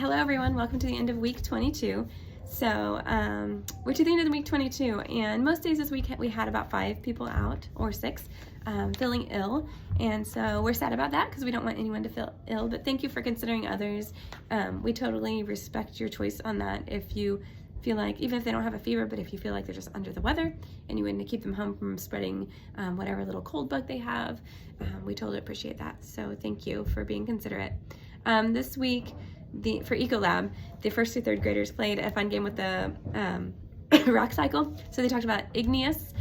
Hello everyone, welcome to the end of week 22. So we're to the end of the week 22, and most days this week we had about 5 people out, or 6, feeling ill, and so we're sad about that because we don't want anyone to feel ill, but thank you for considering others. We totally respect your choice on that. If you feel like, even if they don't have a fever, but if you feel like they're just under the weather and you want to keep them home from spreading whatever little cold bug they have, we totally appreciate that. So thank you for being considerate. This week, for Ecolab, the 1st through 3rd graders played a fun game with the rock cycle. So they talked about igneous,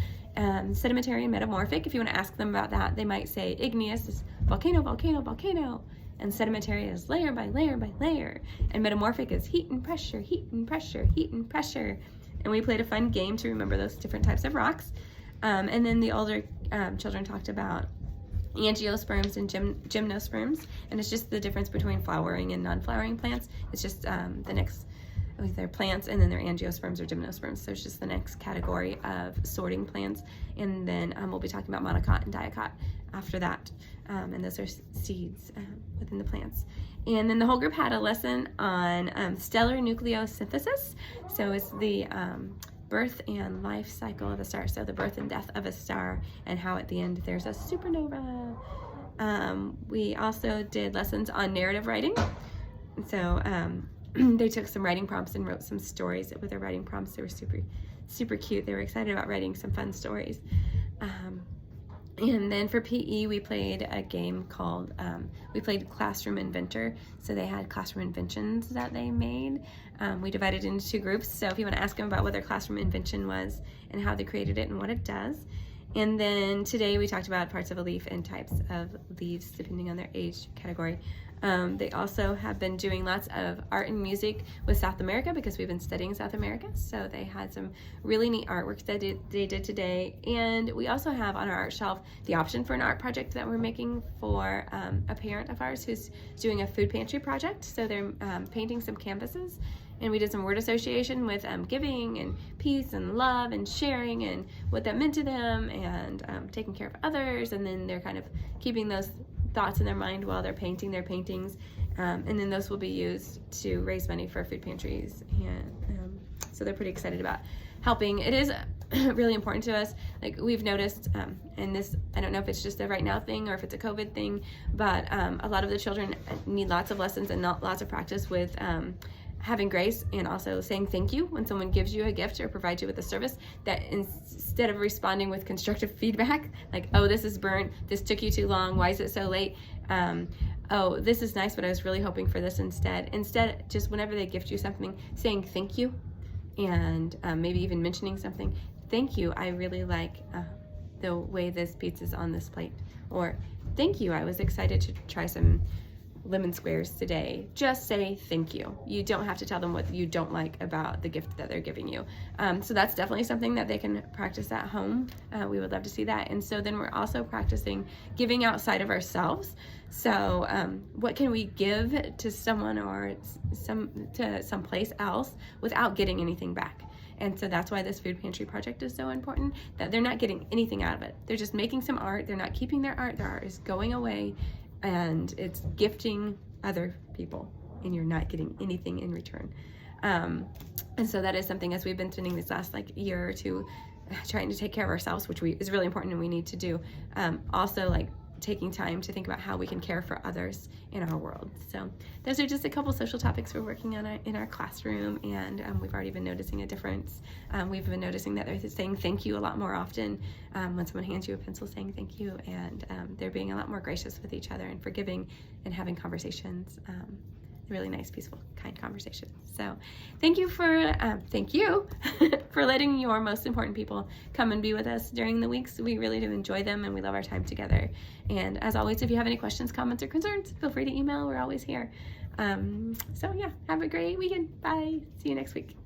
sedimentary, and metamorphic. If you want to ask them about that, they might say igneous is volcano, volcano, volcano, and sedimentary is layer by layer by layer, and metamorphic is heat and pressure, heat and pressure, heat and pressure. And we played a fun game to remember those different types of rocks. And then the older children talked about angiosperms and gymnosperms, and it's just the difference between flowering and non-flowering plants. It's just the next, they're plants, and then they're angiosperms or gymnosperms, so it's just the next category of sorting plants. And then we'll be talking about monocot and diacot after that, and those are seeds within the plants. And then the whole group had a lesson on stellar nucleosynthesis. So it's the birth and life cycle of a star, so the birth and death of a star, and how at the end there's a supernova. We also did lessons on narrative writing. So they took some writing prompts and wrote some stories with their writing prompts. They were super cute. They were excited about writing some fun stories. And then for PE, we played a game called, we played Classroom Inventor. So they had classroom inventions that they made. We divided into 2 groups. So if you want to ask them about what their classroom invention was and how they created it and what it does. And then today we talked about parts of a leaf and types of leaves depending on their age category. They also have been doing lots of art and music with South America because we've been studying South America. So they had some really neat artwork that they did today. And we also have on our art shelf the option for an art project that we're making for a parent of ours who's doing a food pantry project. So they're painting some canvases. And we did some word association with giving and peace and love and sharing and what that meant to them, and taking care of others. And then they're kind of keeping those thoughts in their mind while they're painting their paintings. And then those will be used to raise money for food pantries. And so they're pretty excited about helping. It is really important to us. Like we've noticed, and this, I don't know if it's just a right now thing or if it's a COVID thing, but a lot of the children need lots of lessons and lots of practice with having grace, and also saying thank you when someone gives you a gift or provides you with a service, that instead of responding with constructive feedback, like, oh, this is burnt, this took you too long, why is it so late? Oh, this is nice, but I was really hoping for this instead. Instead, just whenever they gift you something, saying thank you, and maybe even mentioning something. Thank you, I really like the way this pizza's on this plate. Or thank you, I was excited to try some lemon squares today. Just say thank you. You don't have to tell them what you don't like about the gift that they're giving you. So that's definitely something that they can practice at home. We would love to see that. And so then we're also practicing giving outside of ourselves. So what can we give to someone or to someplace else without getting anything back? And so that's why this food pantry project is so important, that they're not getting anything out of it. They're just making some art. They're not keeping their art. Their art is going away, and it's gifting other people, and you're not getting anything in return. And so that is something, as we've been spending this last year or 2 trying to take care of ourselves, which is really important and we need to do. Also taking time to think about how we can care for others in our world. So those are just a couple social topics we're working on in our classroom, and we've already been noticing a difference. We've been noticing that they're saying thank you a lot more often when someone hands you a pencil, saying thank you, and they're being a lot more gracious with each other and forgiving and having conversations, really nice, peaceful, kind conversations. So thank you for for letting your most important people come and be with us during the weeks. We really do enjoy them, and we love our time together. And as always, if you have any questions, comments, or concerns, feel free to email. We're always here. So yeah, have a great weekend. Bye. See you next week.